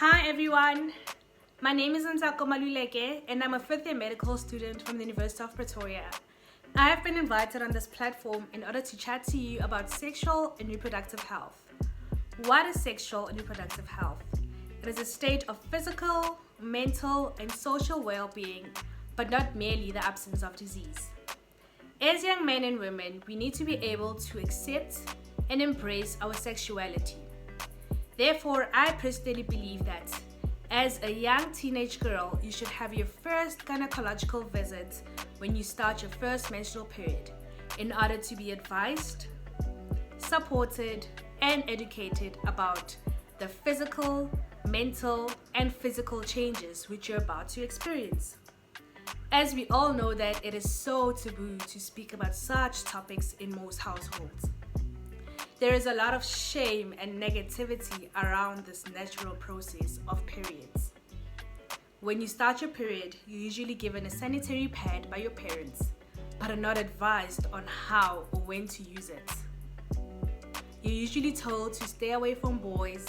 Hi everyone, my name is Shantelle Maluleke and I'm a fifth year medical student from the University of Pretoria. I have been invited on this platform in order to chat to you about sexual and reproductive health. What is sexual and reproductive health? It is a state of physical, mental, and social well-being, but not merely the absence of disease. As young men and women, we need to be able to accept and embrace our sexuality. Therefore, I personally believe that as a young teenage girl, you should have your first gynecological visit when you start your first menstrual period in order to be advised, supported, and educated about the physical, mental, and physical changes which you're about to experience. As we all know that it is so taboo to speak about such topics in most households. There is a lot of shame and negativity around this natural process of periods. When you start your period, you're usually given a sanitary pad by your parents, but are not advised on how or when to use it. You're usually told to stay away from boys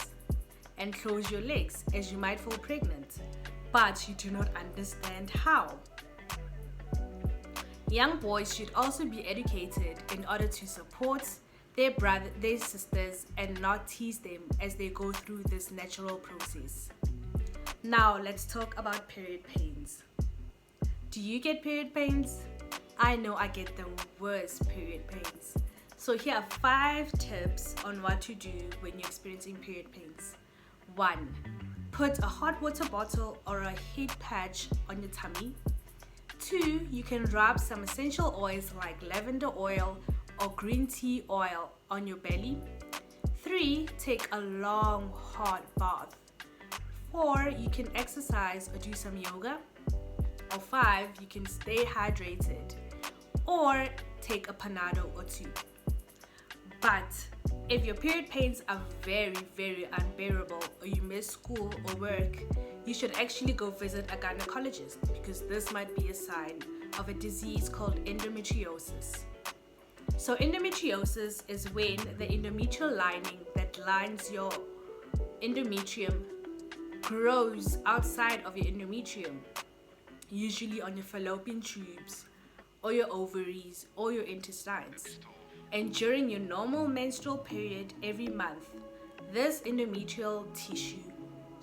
and close your legs as you might fall pregnant, but you do not understand how. Young boys should also be educated in order to support their sisters and not tease them as they go through this natural process. Now let's talk about period pains. Do you get period pains? I know I get the worst period pains. So here are 5 tips on what to do when you're experiencing period pains. 1. Put a hot water bottle or a heat patch on your tummy. 2. You can rub some essential oils like lavender oil or green tea oil on your belly. 3. Take a long hot bath. 4. You can exercise or do some yoga. Or 5. You can stay hydrated or take a Panado or 2. But if your period pains are very, very unbearable or you miss school or work, you should actually go visit a gynecologist because this might be a sign of a disease called endometriosis. So endometriosis is when the endometrial lining that lines your endometrium grows outside of your endometrium, usually on your fallopian tubes or your ovaries or your intestines. And during your normal menstrual period every month, this endometrial tissue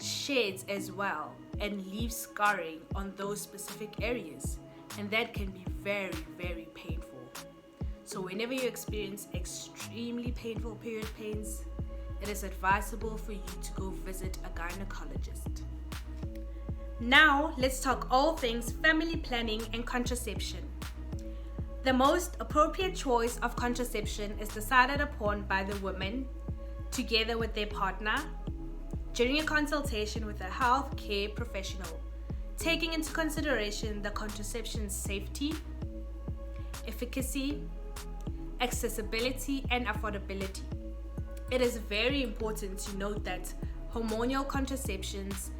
sheds as well and leaves scarring on those specific areas, and that can be very, very painful. So whenever you experience extremely painful period pains, it is advisable for you to go visit a gynecologist. Now let's talk all things family planning and contraception. The most appropriate choice of contraception is decided upon by the woman together with their partner during a consultation with a health care professional, taking into consideration the contraception's safety, efficacy, accessibility, and affordability. It is very important to note that hormonal contraceptions,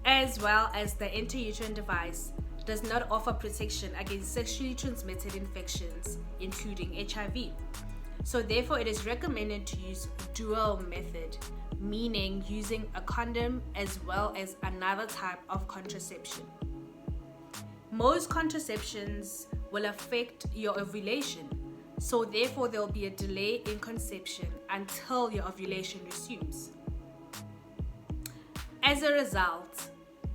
as well as the intrauterine device, does not offer protection against sexually transmitted infections, including HIV. So therefore, it is recommended to use dual method, meaning using a condom as well as another type of contraception. Most contraceptions will affect your ovulation, so therefore there will be a delay in conception until your ovulation resumes. As a result,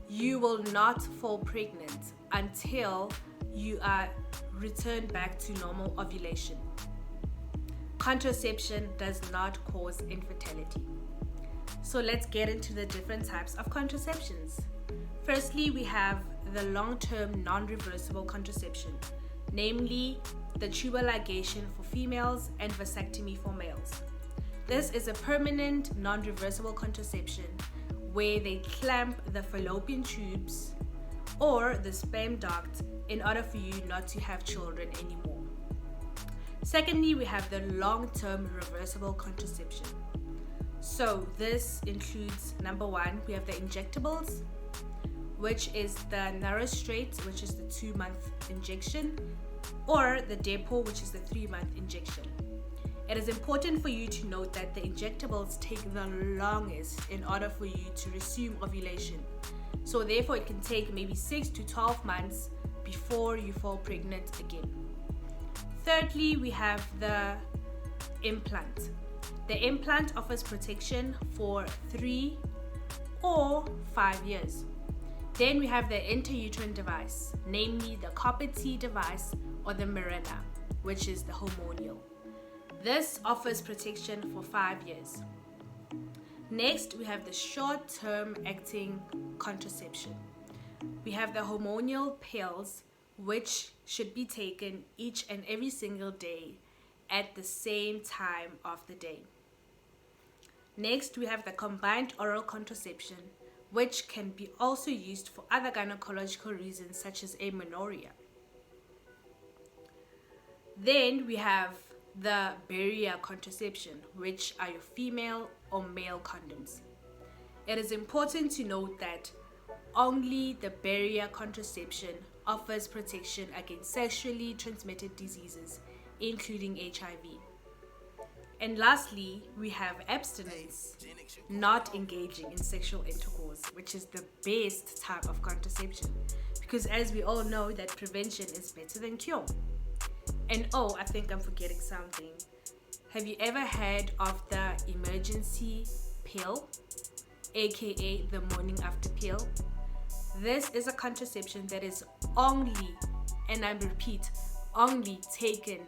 you will not fall pregnant until you are returned back to normal ovulation. Contraception does not cause infertility. So let's get into the different types of contraceptions. Firstly, we have the long-term non-reversible contraception, namely the tubal ligation for females and vasectomy for males. This is a permanent non-reversible contraception where they clamp the fallopian tubes or the sperm duct in order for you not to have children anymore. Secondly, we have the long-term reversible contraception. So this includes, number 1, we have the injectables, which is the Narrow Straight, which is the 2-month injection, or the Depot, which is the 3-month injection. It is important for you to note that the injectables take the longest in order for you to resume ovulation. So therefore it can take maybe 6 to 12 months before you fall pregnant again. Thirdly, we have the implant. The implant offers protection for 3 or 5 years. Then we have the intrauterine device, namely the copper T device or the Mirena, which is the hormonal. This offers protection for 5 years. Next, we have the short-term acting contraception. We have the hormonal pills, which should be taken each and every single day at the same time of the day. Next, we have the combined oral contraception, which can be also used for other gynecological reasons such as amenorrhea. Then we have the barrier contraception, which are your female or male condoms. It is important to note that only the barrier contraception offers protection against sexually transmitted diseases, including HIV. And lastly, we have abstinence, not engaging in sexual intercourse, which is the best type of contraception, because as we all know that prevention is better than cure. And oh, I think I'm forgetting something. Have you ever heard of the emergency pill, aka the morning after pill? This is a contraception that is only, and I repeat, only taken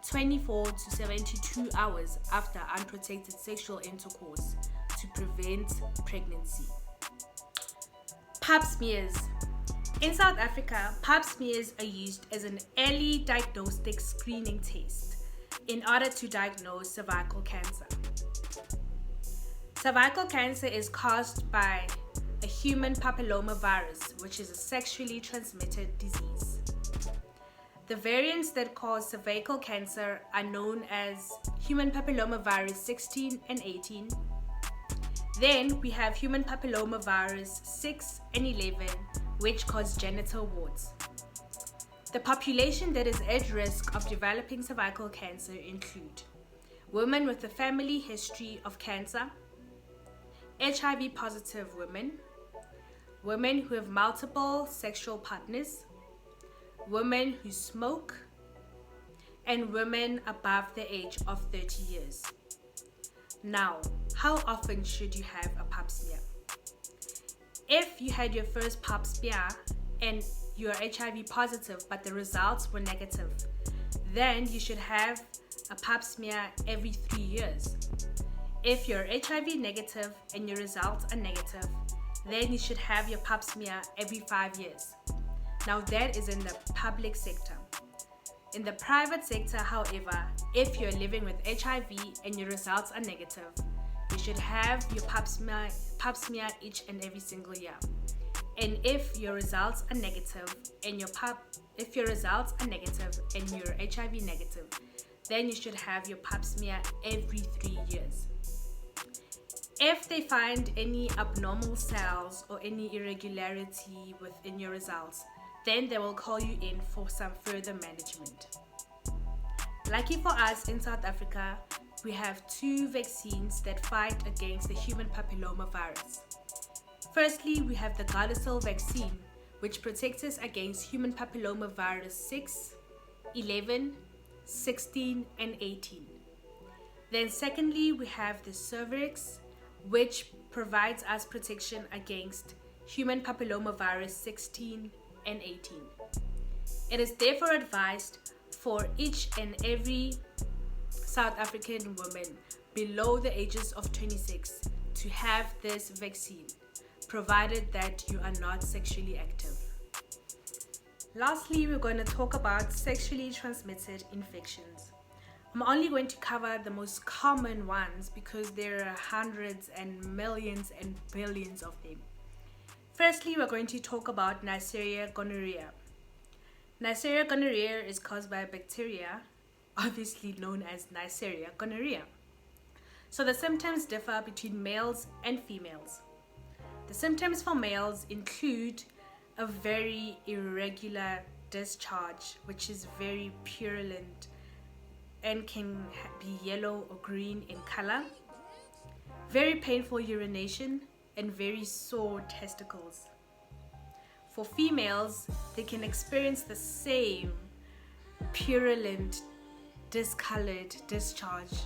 24 to 72 hours after unprotected sexual intercourse to prevent pregnancy. Pap smears. In South Africa, pap smears are used as an early diagnostic screening test in order to diagnose cervical cancer. Cervical cancer is caused by a human papillomavirus, which is a sexually transmitted disease. The variants that cause cervical cancer are known as human papillomavirus 16 and 18. Then we have human papillomavirus 6 and 11, which cause genital warts. The population that is at risk of developing cervical cancer include women with a family history of cancer, HIV positive women, women who have multiple sexual partners, women who smoke, and women above the age of 30 years. Now, how often should you have a pap smear? If you had your first pap smear and you are HIV positive but the results were negative, then you should have a pap smear every 3 years. If you're HIV negative and your results are negative, then you should have your pap smear every 5 years. Now that is in the public sector. In the private sector, however, if you're living with HIV and your results are negative, you should have your pap smear each and every single year. And if your results are negative and you're HIV negative, then you should have your pap smear every 3 years. If they find any abnormal cells or any irregularity within your results, then they will call you in for some further management. Lucky for us in South Africa, we have 2 vaccines that fight against the human papillomavirus. Firstly, we have the Gardasil vaccine, which protects us against human papillomavirus 6, 11, 16, and 18. Then secondly, we have the Starrings, which provides us protection against human papillomavirus 16 and 18. It is therefore advised for each and every South African woman below the ages of 26 to have this vaccine, provided that you are not sexually active. Lastly, we're going to talk about sexually transmitted infections. I'm only going to cover the most common ones because there are hundreds and millions and billions of them. Firstly, we're going to talk about Neisseria gonorrhea. Neisseria gonorrhea is caused by a bacteria, obviously known as Neisseria gonorrhea. So the symptoms differ between males and females. The symptoms for males include a very irregular discharge, which is very purulent. and can be yellow or green in color, very painful urination, and very sore testicles. For females, they can experience the same purulent, discolored discharge.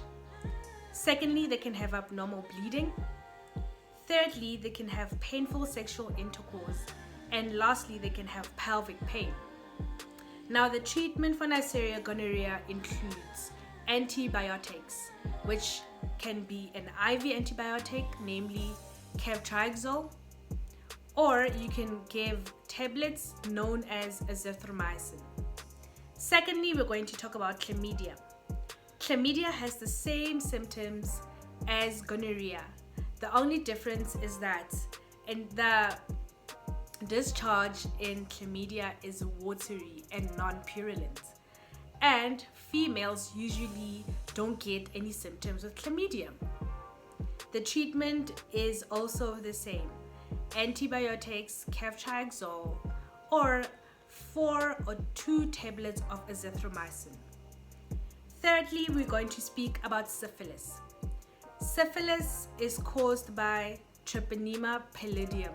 Secondly, they can have abnormal bleeding. Thirdly, they can have painful sexual intercourse. And lastly, they can have pelvic pain. Now, the treatment for Neisseria gonorrhea includes antibiotics, which can be an IV antibiotic, namely ceftriaxone, or you can give tablets known as azithromycin. Secondly, we're going to talk about chlamydia. Chlamydia has the same symptoms as gonorrhea. The only difference is that in the discharge in chlamydia is watery and non-purulent, and females usually don't get any symptoms with chlamydia. The treatment is also the same: antibiotics, ceftriaxone, or 4 or 2 tablets of azithromycin. Thirdly, we're going to speak about syphilis. Syphilis is caused by Treponema pallidum.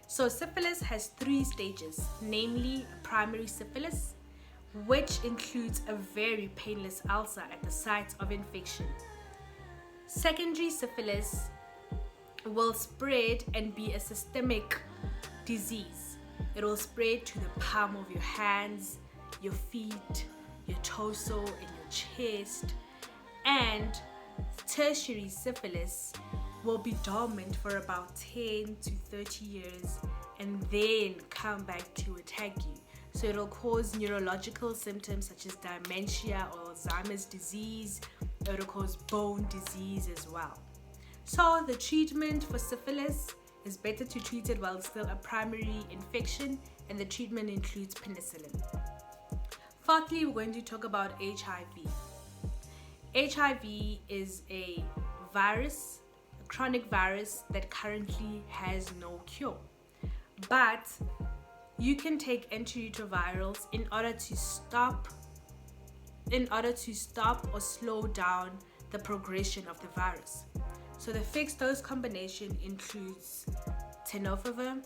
So syphilis has 3 stages, namely primary syphilis, which includes a very painless ulcer at the site of infection. Secondary syphilis will spread and be a systemic disease. It will spread to the palm of your hands, your feet, your torso, and your chest. And tertiary syphilis will be dormant for about 10 to 30 years and then come back to attack you. So it'll cause neurological symptoms such as dementia or Alzheimer's disease. It'll cause bone disease as well. So the treatment for syphilis is better to treat it while it's still a primary infection, and the treatment includes penicillin. Fourthly, we're going to talk about HIV. HIV is a virus, a chronic virus that currently has no cure. But you can take antiretrovirals in order to stop or slow down the progression of the virus. So the fixed dose combination includes tenofovir,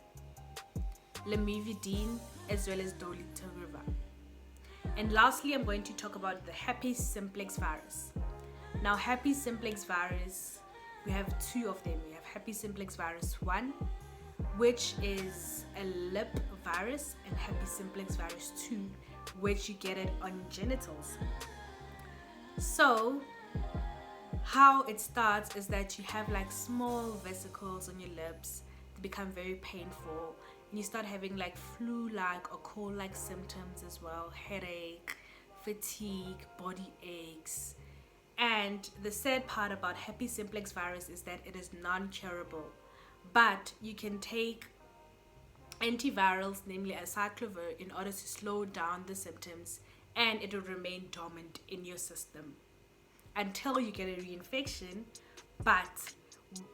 lamivudine, as well as dolutegravir. And lastly, I'm going to talk about the herpes simplex virus. Now, herpes simplex virus, we have 2 of them. We have herpes simplex virus 1, which is a lip virus, and herpes simplex virus 2, which you get it on genitals. So how it starts is that you have like small vesicles on your lips. They become very painful, and you start having like flu-like or cold-like symptoms as well: headache, fatigue, body aches. And the sad part about herpes simplex virus is that it is non-curable, but you can take antivirals, namely acyclovir, in order to slow down the symptoms, and it will remain dormant in your system until you get a reinfection. But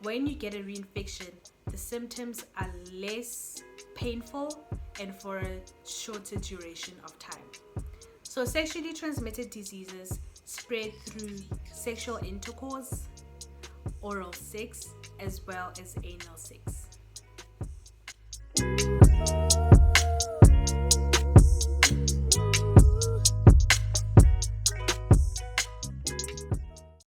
when you get a reinfection, the symptoms are less painful and for a shorter duration of time. So sexually transmitted diseases spread through sexual intercourse, oral sex, as well as anal sex.